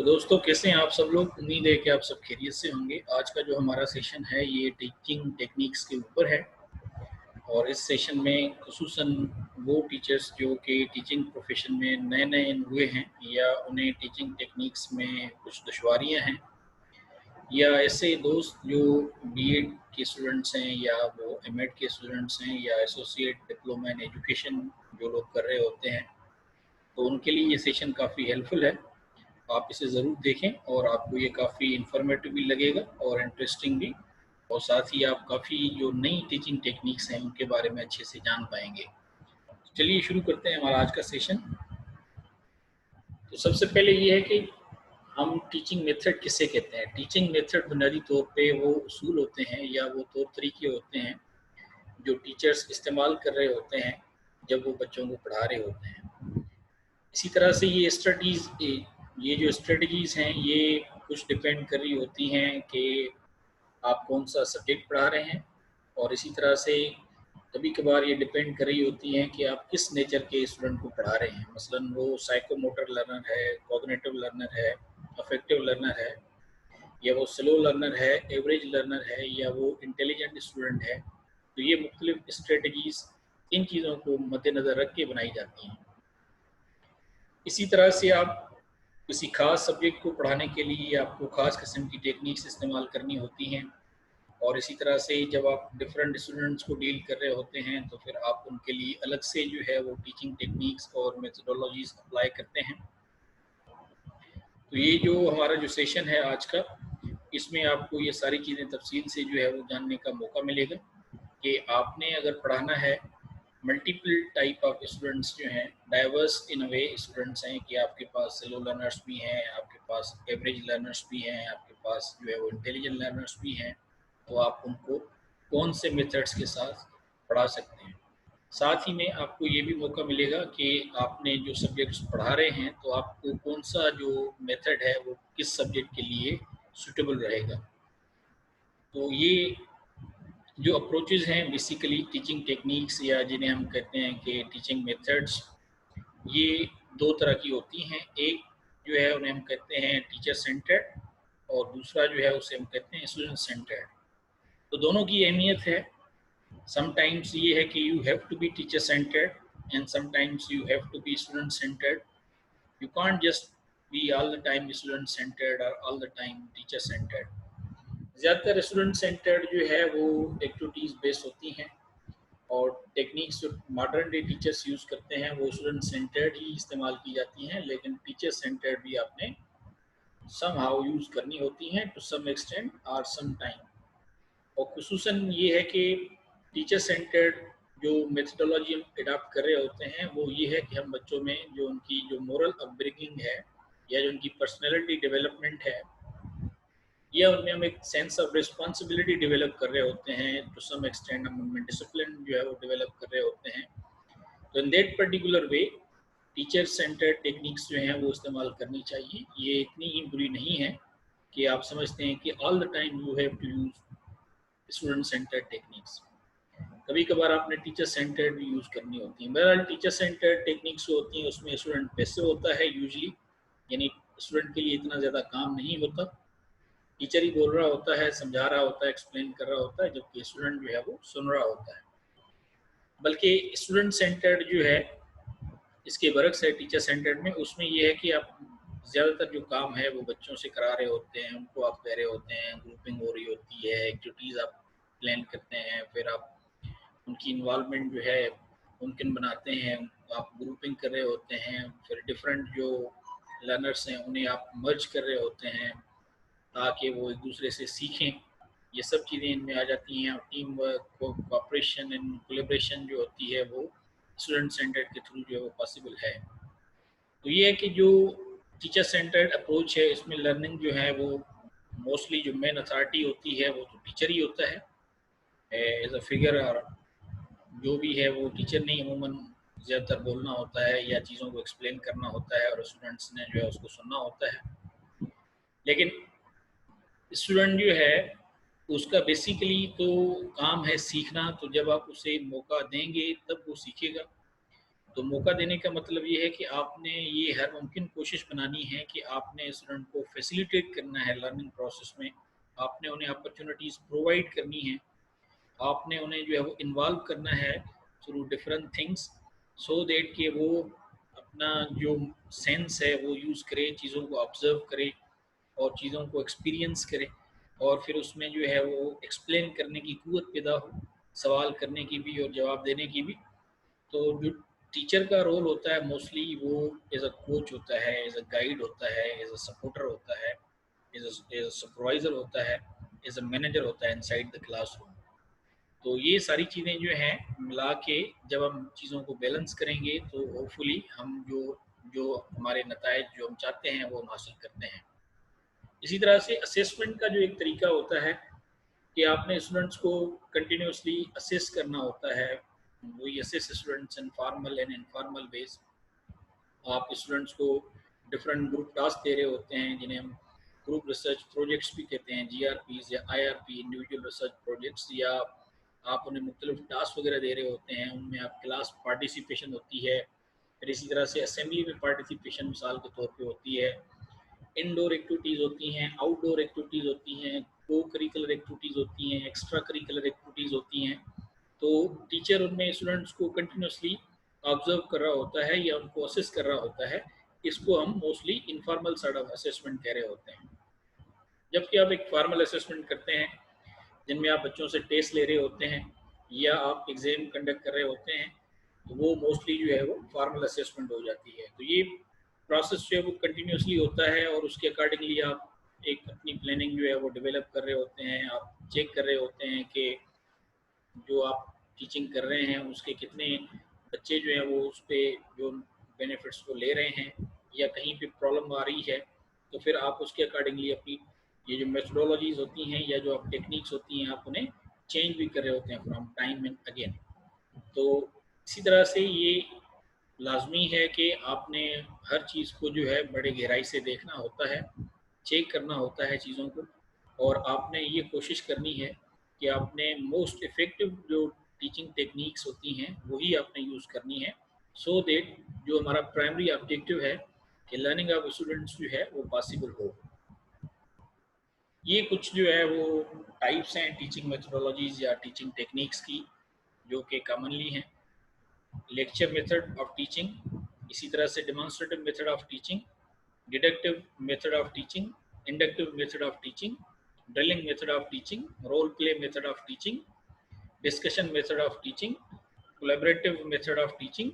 तो दोस्तों कैसे हैं आप सब लोग। उम्मीद है कि आप सब खैरियत से होंगे। आज का जो हमारा सेशन है ये टीचिंग टेक्निक्स के ऊपर है और इस सेशन में खुसूसन वो टीचर्स जो कि टीचिंग प्रोफेशन में नए नए हुए हैं या उन्हें टीचिंग टेक्निक्स में कुछ दुश्वारियां हैं या ऐसे दोस्त जो बीएड के स्टूडेंट्स हैं या वो एमएड के स्टूडेंट्स हैं या एसोसिएट डिप्लोमा इन एजुकेशन जो लोग कर रहे होते हैं, तो उनके लिए ये सेशन काफ़ी हेल्पफुल है। आप इसे ज़रूर देखें और आपको ये काफ़ी इन्फॉर्मेटिव भी लगेगा और इंटरेस्टिंग भी, और साथ ही आप काफ़ी जो नई टीचिंग टेक्निक्स हैं उनके बारे में अच्छे से जान पाएंगे। चलिए शुरू करते हैं हमारा आज का सेशन। तो सबसे पहले ये है कि हम टीचिंग मेथड किसे कहते हैं। टीचिंग मेथड बुनियादी तौर पे वो उसूल होते हैं या वो तौर तरीके होते हैं जो टीचर्स इस्तेमाल कर रहे होते हैं जब वो बच्चों को पढ़ा रहे होते हैं। इसी तरह से ये जो स्ट्रेटजीज हैं ये कुछ डिपेंड कर रही होती हैं कि आप कौन सा सब्जेक्ट पढ़ा रहे हैं, और इसी तरह से कभी कभार ये डिपेंड कर रही होती हैं कि आप किस नेचर के स्टूडेंट को पढ़ा रहे हैं। मसलन वो साइकोमोटर लर्नर है, कॉग्निटिव लर्नर है, अफेक्टिव लर्नर है, या वो स्लो लर्नर है, एवरेज लर्नर है, या वो इंटेलिजेंट स्टूडेंट है। तो ये मुख्तलिफ स्ट्रेटजीज इन चीज़ों को मद्देनज़र रख के बनाई जाती हैं। इसी तरह से आप किसी खास सब्जेक्ट को पढ़ाने के लिए आपको खास किस्म की टेक्निक्स इस्तेमाल करनी होती हैं, और इसी तरह से जब आप डिफरेंट स्टूडेंट्स को डील कर रहे होते हैं तो फिर आप उनके लिए अलग से जो है वो टीचिंग टेक्निक्स और मेथडोलॉजीज अप्लाई करते हैं। तो ये जो हमारा जो सेशन है आज का, इसमें आपको ये सारी चीज़ें तफसील से जो है वो जानने का मौका मिलेगा कि आपने अगर पढ़ाना है मल्टीपल टाइप ऑफ स्टूडेंट्स जो हैं, डाइवर्स इन अ वे स्टूडेंट्स हैं कि आपके पास स्लो लर्नर्स भी हैं, आपके पास एवरेज लर्नर्स भी हैं, आपके पास जो है वो इंटेलिजेंट लर्नर्स भी हैं, तो आप उनको कौन से मेथड्स के साथ पढ़ा सकते हैं। साथ ही में आपको ये भी मौका मिलेगा कि आपने जो सब्जेक्ट्स पढ़ा रहे हैं तो आपको कौन सा जो मेथड है वो किस सब्जेक्ट के लिए सूटेबल रहेगा। तो ये जो अप्रोचेज़ हैं बेसिकली टीचिंग टेक्निक्स या जिन्हें हम कहते हैं कि टीचिंग मेथड्स, ये दो तरह की होती हैं। एक जो है उन्हें हम कहते हैं टीचर सेंटर्ड, और दूसरा जो है उसे हम कहते हैं स्टूडेंट सेंटर्ड। तो दोनों की अहमियत है। समटाइम्स ये है कि you have to be teacher centred and sometimes you have to be student centred. You can't just be all the time student centred और all the time teacher centred. ज़्यादातर स्टूडेंट सेंटर्ड जो है वो activities based होती हैं, और techniques जो modern day teachers use करते हैं वो स्टूडेंट सेंटर्ड ही इस्तेमाल की जाती हैं, लेकिन टीचर सेंटर्ड भी आपने सम हाउ यूज़ करनी होती हैं टू सम एक्सटेंट और सम टाइम। और खुसूसन ये है कि टीचर सेंटर्ड जो मेथडोलॉजी हम अडॉप्ट कर रहे होते हैं वो ये है कि हम बच्चों में जो उनकी जो मोरल अपब्रिंगिंग है या जो उनकी पर्सनैलिटी डेवलपमेंट है, या उनमें हम एक सेंस ऑफ रिस्पॉन्सिबिलिटी डेवलप कर रहे होते हैं, टू सम एक्सटेंट हम उनमें डिसिप्लिन जो है वो डेवलप कर रहे होते हैं। तो in that particular way teacher centred techniques जो हैं वो इस्तेमाल करनी चाहिए। ये इतनी ही बुरी नहीं है कि आप समझते हैं कि all the time you have to use student centred techniques. कभी कभार आपने टीचर सेंटर्ड भी यूज़ करनी होती है। बहरहाल टीचर सेंटर्ड टेक्निक्स जो होती हैं उसमें स्टूडेंट पैसे होता है यूजली, यानी स्टूडेंट के लिए इतना ज़्यादा काम नहीं होता। टीचर ही बोल रहा होता है, समझा रहा होता है, एक्सप्लेन कर रहा होता है, जबकि स्टूडेंट जो है वो सुन रहा होता है। बल्कि स्टूडेंट सेंटर्ड जो है इसके बरक्स है टीचर सेंटर्ड में। उसमें ये है कि आप ज़्यादातर जो काम है वो बच्चों से करा रहे होते हैं, उनको आप कह रहे होते हैं, ग्रुपिंग हो रही होती है, एक्टिविटीज़ आप प्लान करते हैं, फिर आप उनकी इन्वॉल्वमेंट जो है मुमकिन बनाते हैं, आप ग्रुपिंग कर रहे होते हैं, फिर डिफरेंट जो लर्नर्स हैं उन्हें आप मर्ज कर रहे होते हैं ताकि वो एक दूसरे से सीखें। ये सब चीज़ें इनमें आ जाती हैं, और team work, cooperation and collaboration जो होती है वो स्टूडेंट सेंटर्ड के थ्रू जो है वो पॉसिबल है। तो ये है कि जो टीचर सेंटर्ड अप्रोच है इसमें लर्निंग जो है वो मोस्टली जो मेन अथॉरिटी होती है वो तो टीचर ही होता है एज अ फिगर, और जो भी है वो टीचर ने अमूमन ज़्यादातर बोलना होता है या चीज़ों को एक्सप्लेन करना होता है और स्टूडेंट्स ने जो है उसको सुनना होता है। लेकिन स्टूडेंट जो है उसका बेसिकली तो काम है सीखना, तो जब आप उसे मौका देंगे तब वो सीखेगा। तो मौका देने का मतलब ये है कि आपने ये हर मुमकिन कोशिश बनानी है कि आपने स्टूडेंट को फैसिलिटेट करना है लर्निंग प्रोसेस में, आपने उन्हें अपॉर्चुनिटीज़ प्रोवाइड करनी है, आपने उन्हें जो है वो इन्वॉल्व करना है through different things, so that कि वो अपना जो सेंस है वो यूज़ करे, चीज़ों को ऑब्ज़र्व करे और चीज़ों को एक्सपीरियंस करे, और फिर उसमें जो है वो एक्सप्लेन करने की क़ुव्वत पैदा हो, सवाल करने की भी और जवाब देने की भी। तो जो टीचर का रोल होता है मोस्टली वो एज अ कोच होता है, एज अ गाइड होता है, एज अ सपोर्टर होता है, एज अ सुपरवाइज़र होता है, एज अ मैनेजर होता है इनसाइड द क्लासरूम। तो ये सारी चीज़ें जो हैं मिला के जब हम चीज़ों को बैलेंस करेंगे तो होपफुली हम जो जो हमारे नतायज जो हम चाहते हैं वो हम हासिल करते हैं। इसी तरह से असेसमेंट का जो एक तरीका होता है कि आपने स्टूडेंट्स को कंटिन्यूअसली असेस करना होता है। वही assess students in formal and informal ways. आप स्टूडेंट्स को डिफरेंट ग्रुप टास्क दे रहे होते हैं जिन्हें हम ग्रुप रिसर्च प्रोजेक्ट्स भी कहते हैं, जीआरपीज या आईआरपी इंडिविजुअल रिसर्च प्रोजेक्ट्स, या आप उन्हें मुख्तलिफ टास्क वगैरह दे रहे होते हैं, उनमें आप क्लास पार्टिसिपेशन होती है, फिर इसी तरह से असेंबली में पार्टिसिपेशन मिसाल के तौर पे होती है, इनडोर एक्टिविटीज़ होती हैं, आउटडोर एक्टिविटीज़ होती हैं, को करिकुलर एक्टिविटीज़ होती हैं, एक्स्ट्रा करिकुलर एक्टिविटीज़ होती हैं। तो टीचर उनमें स्टूडेंट्स को कंटिन्यूअसली ऑब्जर्व कर रहा होता है या उनको असेस कर रहा होता है। इसको हम mostly informal sort of assessment कह रहे होते हैं। जबकि आप एक फॉर्मल असेसमेंट करते हैं जिनमें आप बच्चों से टेस्ट ले रहे होते हैं या आप एग्ज़ाम कंडक्ट कर रहे होते हैं, तो वो मोस्टली जो है वो फॉर्मल असेसमेंट हो जाती है। तो ये प्रोसेस जो है वो कंटिन्यूअसली होता है और उसके अकॉर्डिंगली आप एक अपनी प्लानिंग जो है वो डेवलप कर रहे होते हैं। आप चेक कर रहे होते हैं कि जो आप टीचिंग कर रहे हैं उसके कितने बच्चे जो हैं वो उस पे जो बेनिफिट्स को ले रहे हैं या कहीं पे प्रॉब्लम आ रही है, तो फिर आप उसके अकॉर्डिंगली अपनी ये जो मेथोडोलॉजीज होती हैं या जो आप टेक्निक्स होती हैं आप उन्हें चेंज भी कर रहे होते हैं फ्रॉम टाइम एंड अगेन। तो इसी तरह से ये लाजमी है कि आपने हर चीज़ को जो है बड़े गहराई से देखना होता है, चेक करना होता है चीज़ों को, और आपने ये कोशिश करनी है कि आपने मोस्ट इफ़ेक्टिव जो टीचिंग टेक्निक्स होती हैं वही आपने यूज़ करनी है, सो दैट जो हमारा प्राइमरी ऑब्जेक्टिव है कि लर्निंग ऑफ स्टूडेंट्स जो है वो पॉसिबल हो। ये कुछ जो है वो टाइप्स हैं टीचिंग मेथोडोलॉजीज़ या टीचिंग टेक्निक्स की जो कि कॉमनली हैं। लेक्चर मेथड ऑफ टीचिंग, इसी तरह से demonstrative method of teaching, deductive method of teaching, inductive method of teaching, drilling method of teaching, role play method of teaching, discussion method of teaching, collaborative method of teaching,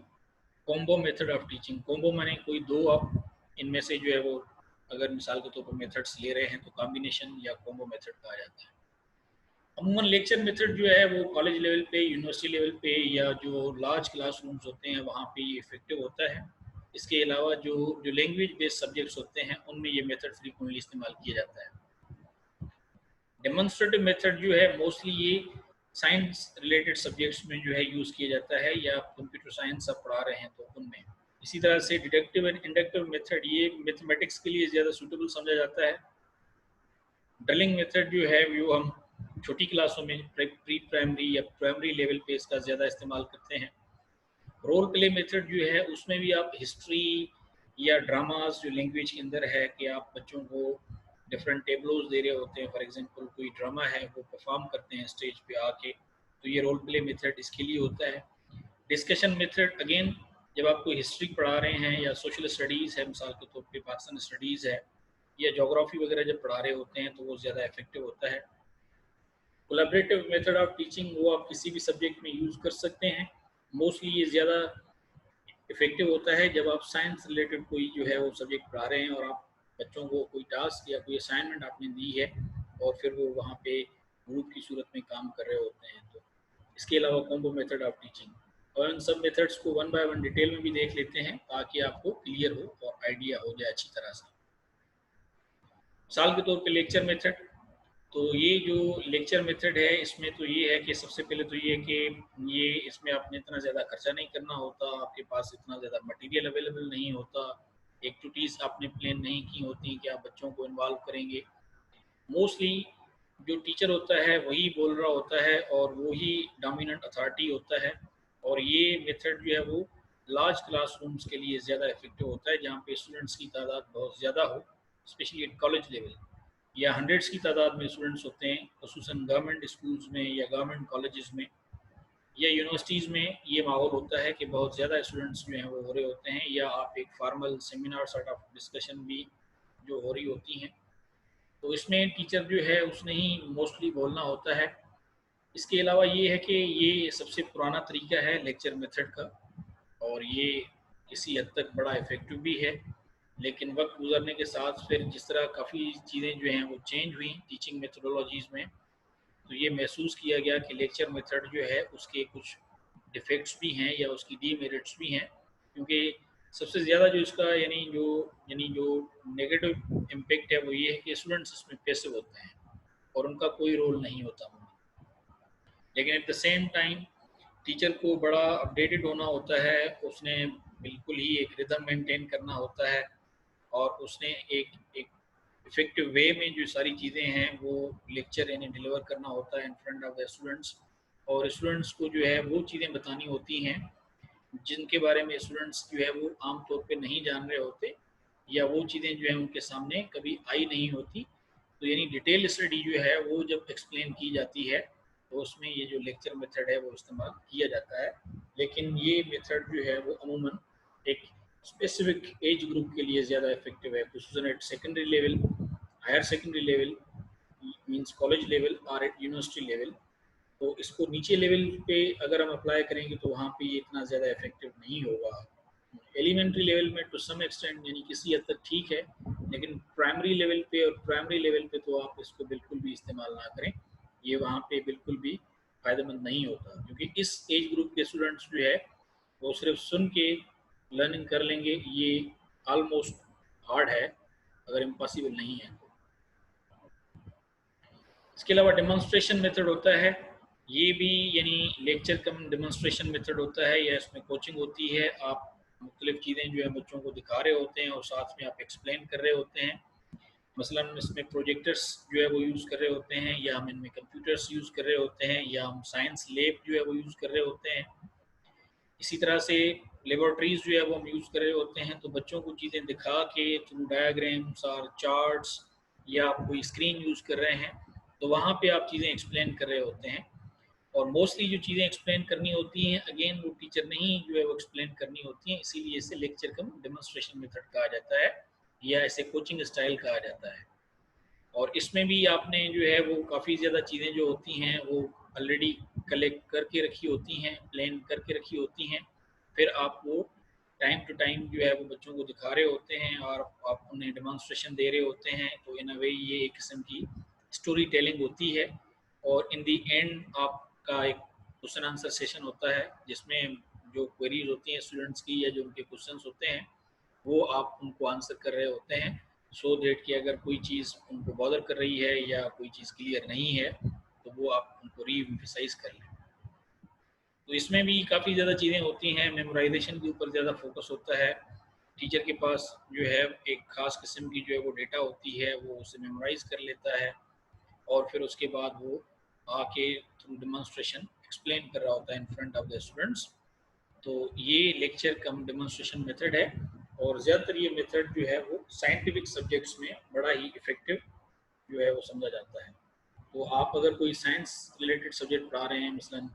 combo method of teaching. Combo माने कोई दो आप इनमें से जो है वो अगर मिसाल के तौर पर मेथड्स ले रहे हैं तो कॉम्बिनेशन या कॉम्बो मेथड कहा जाता है। अमूमन लेक्चर मेथड जो है वो कॉलेज लेवल पे, यूनिवर्सिटी लेवल पे या जो लार्ज क्लासरूम्स होते हैं वहाँ पे ये इफेक्टिव होता है। इसके अलावा जो जो लैंग्वेज बेस्ड सब्जेक्ट्स होते हैं उनमें ये मेथड फ्रीक्वेंटली इस्तेमाल किया जाता है। डेमोन्स्ट्रेटिव मेथड जो है मोस्टली ये साइंस रिलेटेड सब्जेक्ट्स में जो है यूज़ किया जाता है, या कंप्यूटर साइंस आप पढ़ा रहे हैं तो उनमें। इसी तरह से डिडक्टिव एंड इंडक्टिव मेथड ये मैथमेटिक्स के लिए ज़्यादा सूटेबल समझा जाता है। ड्रिलिंग मेथड जो है वो हम छोटी क्लासों में प्री प्राइमरी या प्राइमरी लेवल पे इसका ज़्यादा इस्तेमाल करते हैं। रोल प्ले मेथड जो है उसमें भी आप हिस्ट्री या ड्रामास जो लैंग्वेज के अंदर है कि आप बच्चों को डिफरेंट टेबलोज दे रहे होते हैं, फॉर एग्जांपल कोई ड्रामा है वो परफॉर्म करते हैं स्टेज पे आके, तो ये रोल प्ले मेथड इसके लिए होता है। डिस्कशन मेथड अगेन जब आप कोई हिस्ट्री पढ़ा रहे हैं या सोशल स्टडीज़ है, मिसाल के तौर पे पाकिस्तान स्टडीज़ है या जोग्राफी वगैरह जब पढ़ा रहे होते हैं तो वो ज़्यादा इफेक्टिव होता है। कोलैबोरेटिव मेथड ऑफ टीचिंग वो आप किसी भी सब्जेक्ट में यूज़ कर सकते हैं। मोस्टली ये ज़्यादा इफेक्टिव होता है जब आप साइंस रिलेटेड कोई जो है वो सब्जेक्ट पढ़ा रहे हैं और आप बच्चों को कोई टास्क या कोई असाइनमेंट आपने दी है और फिर वो वहाँ पे ग्रुप की सूरत में काम कर रहे होते हैं। तो इसके अलावा कॉम्बो मेथड ऑफ टीचिंग, और इन सब मेथड्स को वन बाय वन डिटेल में भी देख लेते हैं ताकि आपको क्लियर हो और आइडिया हो जाए अच्छी तरह से। मिसाल के तौर पे लेक्चर मेथड, तो ये जो लेक्चर मेथड है इसमें तो ये है कि सबसे पहले तो ये है कि ये इसमें आपने इतना ज़्यादा खर्चा नहीं करना होता, आपके पास इतना ज़्यादा मटेरियल अवेलेबल नहीं होता, एक्टिविटीज़ आपने प्लान नहीं की होती कि आप बच्चों को इन्वॉल्व करेंगे। मोस्टली जो टीचर होता है वही बोल रहा होता है और वही डोमिनेंट अथॉरिटी होता है, और ये मेथड जो है वो लार्ज क्लासरूम्स के लिए ज़्यादा इफेक्टिव होता है, जहाँ पे स्टूडेंट्स की तादाद बहुत ज़्यादा हो, स्पेशली एट कॉलेज लेवल, या हंड्रेड्स की तादाद में स्टूडेंट्स होते हैं, खुसूसन गवर्नमेंट स्कूल्स में या गवर्नमेंट कॉलेजेस में या यूनिवर्सिटीज़ में ये माहौल होता है कि बहुत ज़्यादा स्टूडेंट्स जो हैं वो हो रहे होते हैं, या आप एक formal seminar sort of discussion भी जो हो रही होती हैं, तो इसमें टीचर जो है उसने ही मोस्टली बोलना होता है। इसके अलावा ये है कि ये सबसे पुराना तरीका है लेक्चर मेथड का, और ये किसी हद तक बड़ा इफ़ेक्टिव भी है, लेकिन वक्त गुजरने के साथ फिर जिस तरह काफ़ी चीज़ें जो हैं वो चेंज हुई टीचिंग मेथडोलॉजीज़ में, तो ये महसूस किया गया कि लेक्चर मेथड जो है उसके कुछ डिफेक्ट्स भी हैं या उसकी डीमेरिट्स भी हैं, क्योंकि सबसे ज़्यादा जो इसका यानी जो नेगेटिव इम्पेक्ट है वो ये है कि स्टूडेंट्स इसमें पैसिव होते हैं और उनका कोई रोल नहीं होता। लेकिन at the same time teacher को बड़ा अपडेटेड होना होता है, उसने बिल्कुल ही एक रिदम मेंटेन करना होता है, और उसने एक एक इफ़ेक्टिव वे में जो सारी चीज़ें हैं वो लेक्चर इन्हें डिलीवर करना होता है in front of the students, और स्टूडेंट्स को जो है वो चीज़ें बतानी होती हैं जिनके बारे में स्टूडेंट्स जो है वो आम तौर पे नहीं जान रहे होते, या वो चीज़ें जो है उनके सामने कभी आई नहीं होती। तो यानी डिटेल स्टडी जो है वो जब एक्सप्लेन की जाती है तो उसमें ये जो लेक्चर मेथड है वो इस्तेमाल किया जाता है, लेकिन ये मेथड जो है वो अमूमन एक स्पेसिफिक एज ग्रुप के लिए ज़्यादा इफेक्टिव है, खुसूसन at secondary level, higher secondary level, means college level और एट यूनिवर्सिटी लेवल। तो इसको नीचे लेवल पे अगर हम अप्लाई करेंगे तो वहाँ पे ये इतना ज़्यादा इफेक्टिव नहीं होगा। एलिमेंट्री लेवल में टू सम एक्सटेंट यानी किसी हद तक ठीक है, लेकिन प्राइमरी लेवल पे और प्राइमरी लेवल पे तो आप इसको बिल्कुल भी इस्तेमाल ना करें, ये वहाँ पे बिल्कुल भी फ़ायदेमंद नहीं होता, क्योंकि इस एज ग्रुप के स्टूडेंट्स जो है वो सिर्फ सुन के लर्निंग कर लेंगे, ये ऑलमोस्ट हार्ड है अगर इम्पॉसिबल नहीं है तो। इसके अलावा डेमोन्स्ट्रेशन मेथड होता है, ये भी यानी लेक्चर कम डेमोन्स्ट्रेशन मेथड होता है, या इसमें कोचिंग होती है, आप मुख्तलिफ चीज़ें जो है बच्चों को दिखा रहे होते हैं और साथ में आप एक्सप्लेन कर रहे होते हैं। मसलन इसमें प्रोजेक्टर्स जो है वो यूज़ कर रहे होते हैं, या हम इनमें कंप्यूटर्स यूज़ कर रहे होते हैं, या हम साइंस लैब जो है वो यूज़ कर रहे होते हैं। इसी तरह से लेबोरेटरीज जो है वो हम यूज़ कर रहे होते हैं, तो बच्चों को चीज़ें दिखा के थ्रू डायग्राम्स और चार्ट्स, या आप कोई स्क्रीन यूज़ कर रहे हैं तो वहाँ पे आप चीज़ें एक्सप्लेन कर रहे होते हैं। और मोस्टली जो चीज़ें एक्सप्लेन करनी होती हैं अगेन वो टीचर ने ही जो है वो एक्सप्लेन करनी होती हैं, इसीलिए इसे लेक्चर कम डेमोन्स्ट्रेशन मेथड कहा जाता है, या इसे कोचिंग स्टाइल कहा जाता है। और इसमें भी आपने जो है वो काफ़ी ज़्यादा चीज़ें जो होती हैं वो ऑलरेडी कलेक्ट करके रखी होती हैं, प्लान करके रखी होती हैं, फिर आप वो टाइम टू टाइम जो है वो बच्चों को दिखा रहे होते हैं और आप उन्हें डेमोन्स्ट्रेशन दे रहे होते हैं, तो इन अ वे ये एक किस्म की स्टोरी टेलिंग होती है। और इन दी एंड आपका एक क्वेश्चन आंसर सेशन होता है, जिसमें जो क्वेरीज होती हैं स्टूडेंट्स की या जो उनके क्वेश्चंस होते हैं वो आप उनको आंसर कर रहे होते हैं, सो दैट कि अगर कोई चीज़ उनको बॉदर कर रही है या कोई चीज़ क्लियर नहीं है तो वो आप उनको री एम्फसाइज कर लें। तो इसमें भी काफ़ी ज़्यादा चीज़ें होती हैं, मेमोराइजेशन के ऊपर ज़्यादा फोकस होता है। टीचर के पास जो है एक ख़ास किस्म की जो है वो डेटा होती है, वो उसे मेमोराइज कर लेता है और फिर उसके बाद वो आके थ्रू डेमोन्स्ट्रेशन एक्सप्लेन कर रहा होता है in front of the students. तो ये लेक्चर कम डेमोन्स्ट्रेशन मेथड है, और ज़्यादातर ये मेथड जो है वो साइंटिफिक सब्जेक्ट्स में बड़ा ही इफ़ेक्टिव जो है वो समझा जाता है। तो आप अगर कोई साइंस रिलेटेड सब्जेक्ट पढ़ा रहे हैं, मसलन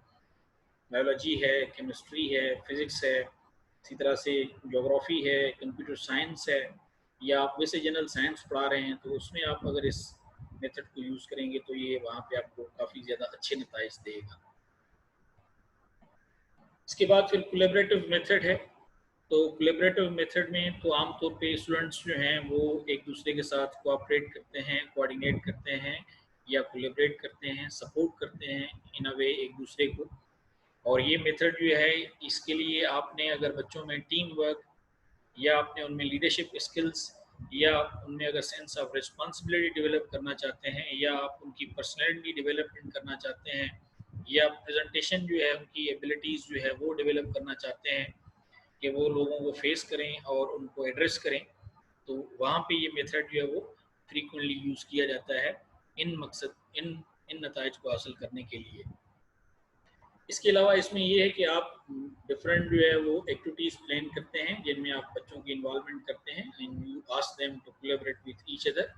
बायोलॉजी है, केमिस्ट्री है, फिज़िक्स है, इसी तरह से ज्योग्राफी है, कंप्यूटर साइंस है, या आप वैसे जनरल साइंस पढ़ा रहे हैं, तो उसमें आप अगर इस मेथड को यूज़ करेंगे तो ये वहाँ पे आपको काफ़ी ज़्यादा अच्छे नताइज देगा। इसके बाद फिर कोलैबोरेटिव मेथड है। तो कोलैबोरेटिव मेथड में तो आमतौर पे स्टूडेंट्स जो हैं वो एक दूसरे के साथ कोऑपरेट करते हैं, कोऑर्डिनेट करते हैं, या कोलैबोरेट करते हैं, सपोर्ट करते हैं इन अ वे एक दूसरे को। और ये मेथड जो है इसके लिए आपने अगर बच्चों में टीम वर्क, या आपने उनमें लीडरशिप स्किल्स, या उनमें अगर सेंस ऑफ रिस्पॉन्सिबिलिटी डेवलप करना चाहते हैं, या आप उनकी पर्सनैलिटी डेवलपमेंट करना चाहते हैं, या प्रेजेंटेशन जो है उनकी एबिलिटीज़ जो है वो डेवलप करना चाहते हैं कि वो लोगों को फेस करें और उनको एड्रेस करें, तो वहाँ पे ये मेथड जो है वो फ्रीक्वेंटली यूज़ किया जाता है इन मकसद इन इन नताइज को हासिल करने के लिए। इसके अलावा इसमें ये है कि आप डिफरेंट जो है वो एक्टिविटीज़ प्लान करते हैं जिनमें आप बच्चों की इन्वॉल्वमेंट करते हैं and you ask them to collaborate with each other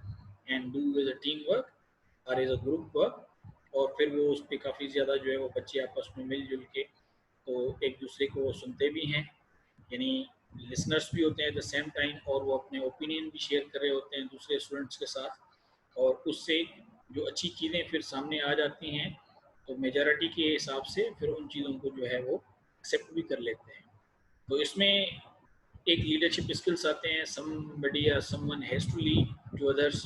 and do as a team work और एज अ ग्रुप वर्क। और फिर वो उस पर काफ़ी ज़्यादा जो है वो बच्चे आपस में मिलजुल के तो एक दूसरे को सुनते भी हैं, यानी लिसनर्स भी होते हैं एट द सेम टाइम, और वो अपने ओपिनियन भी शेयर कर रहे होते हैं दूसरे स्टूडेंट्स के साथ। और उससे जो अच्छी चीज़ें फिर सामने आ जाती हैं तो मेजॉरिटी के हिसाब से फिर उन चीज़ों को जो है वो एक्सेप्ट भी कर लेते हैं। तो इसमें एक लीडरशिप स्किल्स आते हैं, समबडी या someone has to lead to others.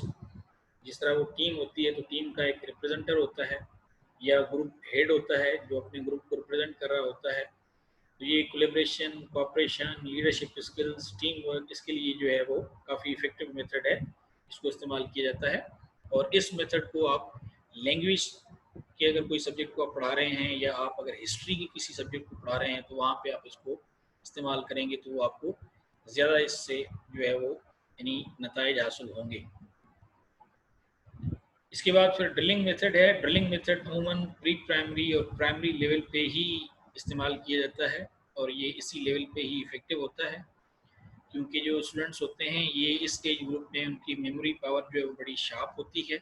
जिस तरह वो टीम होती है तो टीम का एक रिप्रेजेंटर होता है या ग्रुप हेड होता है जो अपने ग्रुप को रिप्रेजेंट कर रहा होता है। तो ये collaboration, cooperation, leadership skills, team work, इसके लिए जो है वो काफ़ी इफेक्टिव मेथड है, इसको इस्तेमाल किया जाता है। और इस मेथड को आप लैंग्वेज के अगर कोई सब्जेक्ट को आप पढ़ा रहे हैं या आप अगर हिस्ट्री के किसी सब्जेक्ट को पढ़ा रहे हैं तो वहाँ पे आप इसको इस्तेमाल करेंगे तो वो आपको ज़्यादा इससे जो है वो यानी नताइज हासिल होंगे। इसके बाद फिर ड्रिलिंग मेथड है। ड्रिलिंग मेथड अमूमन प्री प्राइमरी और प्राइमरी लेवल पे ही इस्तेमाल किया जाता है और ये इसी लेवल पे ही इफ़ेक्टिव होता है, क्योंकि जो स्टूडेंट्स होते हैं ये इस एज ग्रुप में उनकी मेमोरी पावर जो है वो बड़ी शार्प होती है।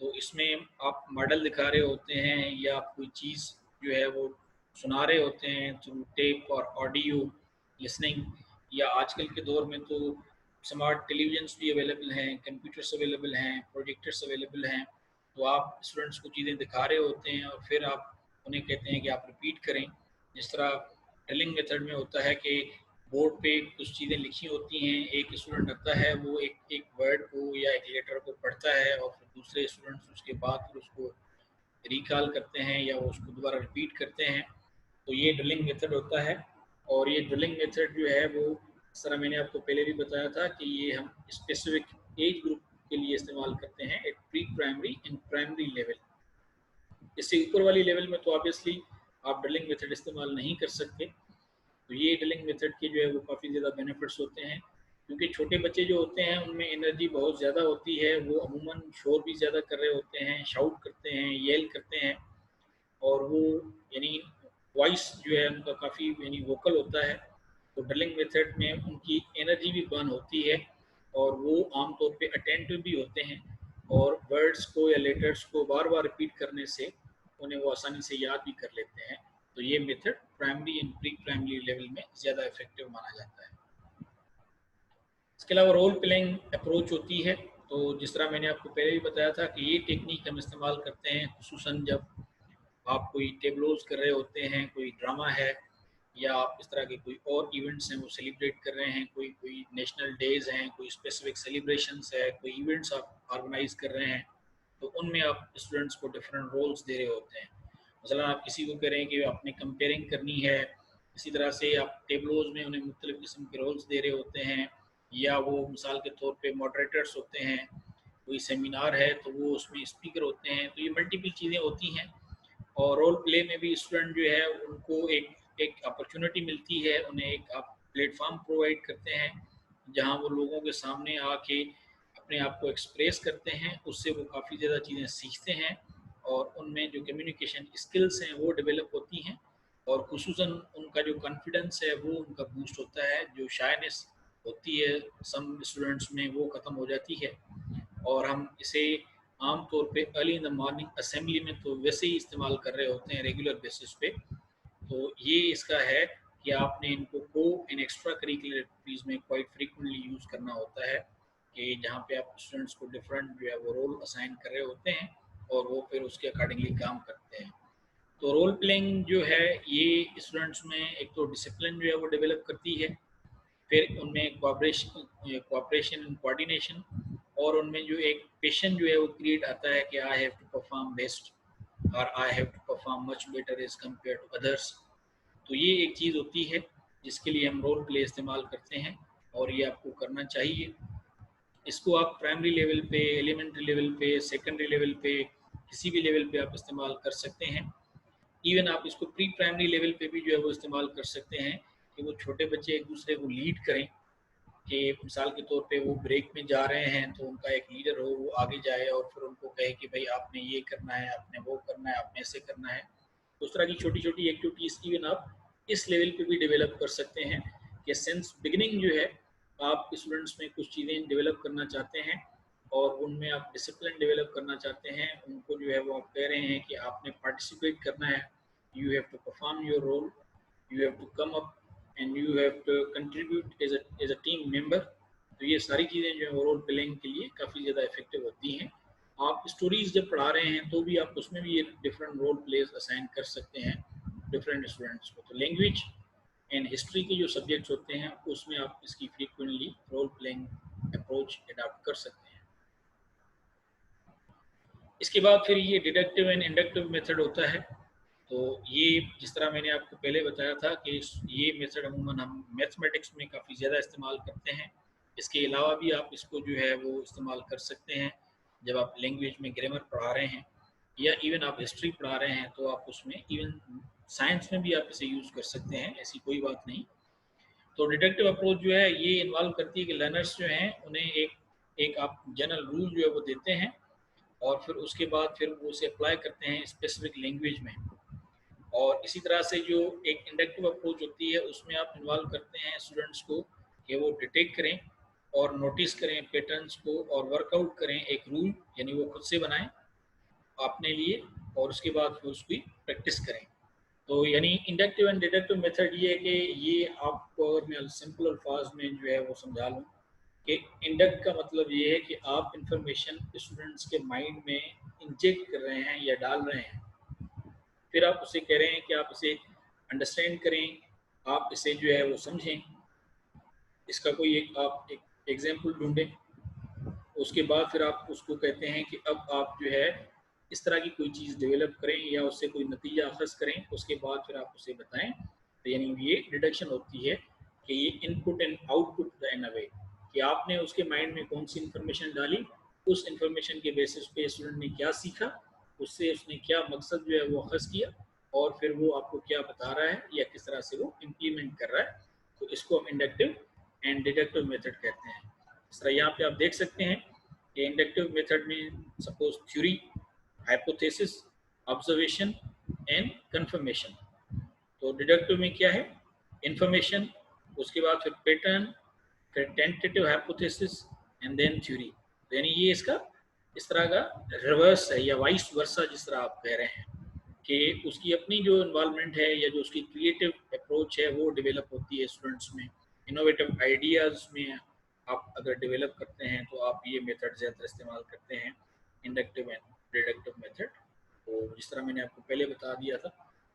तो इसमें आप मॉडल दिखा रहे होते हैं या आप कोई चीज़ जो है वो सुना रहे होते हैं थ्रू टेप और ऑडियो लिसनिंग, या आजकल के दौर में तो स्मार्ट टेलीविजन्स भी अवेलेबल हैं, कंप्यूटर्स अवेलेबल हैं, प्रोजेक्टर्स अवेलेबल हैं। तो आप स्टूडेंट्स को चीज़ें दिखा रहे होते हैं और फिर आप उन्हें कहते हैं कि आप रिपीट करें। जिस तरह ड्रिलिंग मेथड में होता है कि बोर्ड पे कुछ चीज़ें लिखी होती हैं, एक स्टूडेंट आता है वो एक एक वर्ड को या एक लेटर को पढ़ता है और फिर दूसरे स्टूडेंट्स उसके बाद फिर उसको रिकॉल करते हैं या वो उसको दोबारा रिपीट करते हैं। तो ये ड्रिलिंग मेथड होता है। और ये ड्रिलिंग मेथड जो है वो इस तरह मैंने आपको पहले भी बताया था कि ये हम स्पेसिफिक एज ग्रुप के लिए इस्तेमाल करते हैं at pre primary and primary level. इससे ऊपर वाली लेवल में तो ऑब्वियसली आप ड्रिलिंग मेथड इस्तेमाल नहीं कर सकते। तो ये ड्रिलिंग मेथड के जो है वो काफ़ी ज़्यादा बेनिफिट्स होते हैं, क्योंकि छोटे बच्चे जो होते हैं उनमें एनर्जी बहुत ज़्यादा होती है, वो अमूमन शोर भी ज़्यादा कर रहे होते हैं, शाउट करते हैं, येल करते हैं, और वो यानी वॉइस जो है उनका काफ़ी यानी वोकल होता है। तो ड्रिलिंग मेथड में उनकी एनर्जी भी बर्न होती है और वो आमतौर पे अटेंटिव भी होते हैं, और वर्ड्स को या लेटर्स को बार बार रिपीट करने से उन्हें वो आसानी से याद भी कर लेते हैं। तो ये method primary and pre primary level में ज़्यादा इफेक्टिव माना जाता है। इसके अलावा रोल प्लेइंग अप्रोच होती है। तो जिस तरह मैंने आपको पहले भी बताया था कि ये टेक्निक हम इस्तेमाल करते हैं खुसूसन जब आप कोई टेबलोज कर रहे होते हैं, कोई ड्रामा है, या आप इस तरह के कोई और इवेंट्स हैं वो सेलिब्रेट कर रहे हैं, कोई कोई नेशनल डेज हैं, कोई स्पेसिफिक सेलिब्रेशंस है, कोई इवेंट्स आप ऑर्गेनाइज कर रहे हैं। तो उनमें आप स्टूडेंट्स को डिफरेंट रोल्स दे रहे होते हैं। मसलन आप किसी को कह रहे हैं कि आपने कंपेयरिंग करनी है, इसी तरह से आप टेबलोज में उन्हें मुख्तलिफ़ किस्म के रोल्स दे रहे होते हैं, या वो मिसाल के तौर पे मॉडरेटर्स होते हैं, कोई सेमिनार है तो वो उसमें स्पीकर होते हैं। तो ये मल्टीपल चीज़ें होती हैं। और रोल प्ले में भी स्टूडेंट जो है उनको एक एक अपॉर्चुनिटी मिलती है, उन्हें एक आप प्लेटफॉर्म प्रोवाइड करते हैं जहां वो लोगों के सामने आके अपने आप को एक्सप्रेस करते हैं। उससे वो काफ़ी ज़्यादा चीज़ें सीखते हैं और उनमें जो कम्युनिकेशन स्किल्स हैं वो डेवलप होती हैं, और खुसूसन उनका जो कॉन्फिडेंस है वो उनका बूस्ट होता है। जो शायनेस होती है सम स्टूडेंट्स में वो ख़त्म हो जाती है। और हम इसे आम तौर पे early in the morning assembly में तो वैसे ही इस्तेमाल कर रहे होते हैं रेगुलर बेसिस पे। तो ये इसका है कि आपने इनको को इन एक्स्ट्रा करिकुलर एक्टिविटीज़ में क्वाइट फ्रीक्वेंटली यूज़ करना होता है, कि जहाँ पे आप स्टूडेंट्स को डिफरेंट जो है वो रोल असाइन कर रहे होते हैं और वो फिर उसके अकॉर्डिंगली काम करते हैं। तो रोल प्लेइंग जो है ये स्टूडेंट्स में एक तो डिसिप्लिन जो है वो डेवलप करती है, फिर उनमें कोऑपरेशन एंड कोऑर्डिनेशन, और उनमें जो एक पेशन जो है वो क्रिएट आता है कि I have to perform best और I have to perform much better as compare to others. तो ये एक चीज़ होती है जिसके लिए हम रोल प्ले इस्तेमाल करते हैं, और ये आपको करना चाहिए। इसको आप प्राइमरी लेवल पे, एलिमेंट्री लेवल पे, सेकेंडरी लेवल पे, किसी भी लेवल पे आप इस्तेमाल कर सकते हैं। इवन आप इसको प्री प्राइमरी लेवल पे भी जो है वो इस्तेमाल कर सकते हैं कि वो छोटे बच्चे एक दूसरे को लीड करें, कि मिसाल के तौर पे वो ब्रेक में जा रहे हैं तो उनका एक लीडर हो, वो आगे जाए और फिर उनको कहे कि भाई आपने ये करना है, आपने वो करना है, आपने ऐसे करना है। उस तरह की छोटी छोटी एक्टिविटीज़ इवन आप इस लेवल पे भी डेवलप कर सकते हैं कि सिंस बिगिनिंग जो है आप स्टूडेंट्स में कुछ चीज़ें डेवलप करना चाहते हैं और उनमें आप डिसिप्लिन डेवलप करना चाहते हैं, उनको जो है वो आप कह रहे हैं कि आपने पार्टिसिपेट करना है, you have to perform your role, you have to come up and you have to contribute as a team member. तो ये सारी चीज़ें जो है रोल प्लेइंग के लिए काफ़ी ज़्यादा इफेक्टिव होती हैं। आप स्टोरीज जब पढ़ा रहे हैं तो भी आप उसमें भी ये डिफरेंट रोल प्लेज असाइन कर सकते हैं डिफरेंट स्टूडेंट्स को। तो लैंग्वेज एंड हिस्ट्री के जो सब्जेक्ट्स होते हैं उसमें आप इसकी frequently role playing approach adopt कर सकते हैं। इसके बाद फिर ये डिडक्टिव एंड इंडक्टिव मेथड होता है। तो ये जिस तरह मैंने आपको पहले बताया था कि ये मेथड अमूमन हम मैथमेटिक्स में काफ़ी ज़्यादा इस्तेमाल करते हैं। इसके अलावा भी आप इसको जो है वो इस्तेमाल कर सकते हैं जब आप लैंग्वेज में ग्रामर पढ़ा रहे हैं या इवन आप हिस्ट्री पढ़ा रहे हैं, तो आप उसमें इवन साइंस में भी आप इसे यूज़ कर सकते हैं, ऐसी कोई बात नहीं। तो डिडक्टिव अप्रोच जो है ये इन्वॉल्व करती है कि लर्नर्स जो हैं उन्हें एक एक आप जनरल रूल जो है वो देते हैं और फिर उसके बाद फिर वो उसे अप्लाई करते हैं स्पेसिफिक लैंग्वेज में। और इसी तरह से जो एक इंडक्टिव अप्रोच होती है उसमें आप इन्वॉल्व करते हैं स्टूडेंट्स को कि वो डिटेक्ट करें और नोटिस करें पैटर्न्स को और वर्कआउट करें एक रूल, यानी वो खुद से बनाएं अपने लिए और उसके बाद फिर उसकी प्रैक्टिस करें। तो यानी इंडक्टिव एंड डिडक्टिव मेथड ये है कि ये आपको अगर मैं सिंपल अल्फाज में जो है वो समझा लूँ कि इंडक्ट का मतलब ये है कि आप इंफॉर्मेशन स्टूडेंट्स के माइंड में इंजेक्ट कर रहे हैं या डाल रहे हैं, फिर आप उसे कह रहे हैं कि आप इसे अंडरस्टैंड करें, आप इसे जो है वो समझें। इसका कोई एक आप एक एग्जाम्पल ढूंढें, उसके बाद फिर आप उसको कहते हैं कि अब आप जो है इस तरह की कोई चीज़ डेवलप करें या उससे कोई नतीजा अखज़ करें, उसके बाद फिर आप उसे बताएं। तो यानी ये डिडक्शन होती है कि ये इनपुट एंड आउटपुट इन अ वे कि आपने उसके माइंड में कौन सी इंफॉर्मेशन डाली, उस इंफॉर्मेशन के बेसिस पे स्टूडेंट ने क्या सीखा, उससे उसने क्या मकसद जो है वो अखज़ किया और फिर वो आपको क्या बता रहा है या किस तरह से वो इम्प्लीमेंट कर रहा है। तो इसको हम इंडक्टिव एंड डिडक्टिव मेथड कहते हैं। इस तरह यहाँ पे आप देख सकते हैं कि इंडक्टिव मेथड में suppose theory, hypothesis, observation and confirmation. तो डिडक्टिव में क्या है, इंफॉर्मेशन, उसके बाद फिर पैटर्न, फिर tentative hypothesis and then theory. तो यानी ये इसका इस तरह का रिवर्स है या वाइस वर्सा जिस तरह आप कह रहे हैं कि उसकी अपनी जो इन्वॉल्वमेंट है या जो उसकी क्रिएटिव अप्रोच है वो डेवलप होती है स्टूडेंट्स में। इनोवेटिव आइडियाज़ में आप अगर डेवलप करते हैं तो आप ये मेथड ज़्यादा इस्तेमाल करते हैं, इंडक्टिव एंड डिडक्टिव मेथड। तो जिस तरह मैंने आपको पहले बता दिया था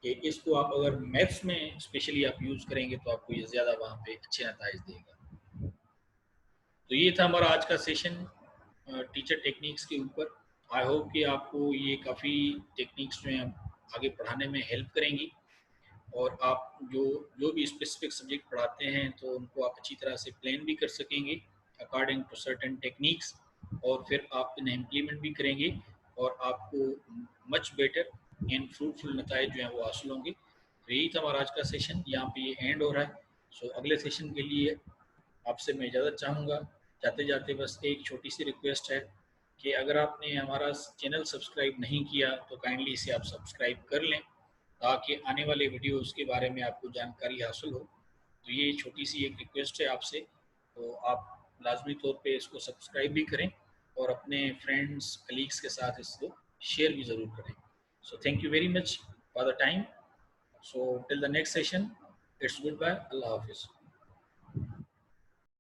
कि इसको आप अगर मैथ्स में स्पेशली आप यूज़ करेंगे तो आपको ये ज़्यादा वहाँ पे अच्छे नताइज देगा। तो ये था हमारा आज का सेशन टीचर टेक्निक्स के ऊपर। आई होप कि आपको ये काफ़ी टेक्निक्स जो हैं आगे पढ़ाने में हेल्प करेंगी और आप जो जो भी स्पेसिफिक सब्जेक्ट पढ़ाते हैं तो उनको आप अच्छी तरह से प्लान भी कर सकेंगे अकॉर्डिंग टू सर्टेन टेक्निक्स और फिर आप इन्हें इम्प्लीमेंट भी करेंगे और आपको मच बेटर एंड फ्रूटफुल नताइज जो हैं वो हासिल होंगे। तो यही था हमारा आज का सेशन, यहाँ पे ये एंड हो रहा है। सो अगले सेशन के लिए आपसे मैं इजाज़त चाहूँगा। जाते जाते बस एक छोटी सी रिक्वेस्ट है कि अगर आपने हमारा चैनल सब्सक्राइब नहीं किया तो काइंडली इसे आप सब्सक्राइब कर लें ताकि आने वाले वीडियोस के बारे में आपको जानकारी हासिल हो। तो ये छोटी सी एक रिक्वेस्ट है आपसे, तो आप लाजमी तौर पे इसको सब्सक्राइब भी करें और अपने फ्रेंड्स कलीग्स के साथ इसको शेयर भी ज़रूर करें। So thank you very much for the time. So till the next session, it's goodbye, अल्लाह हाफिज़।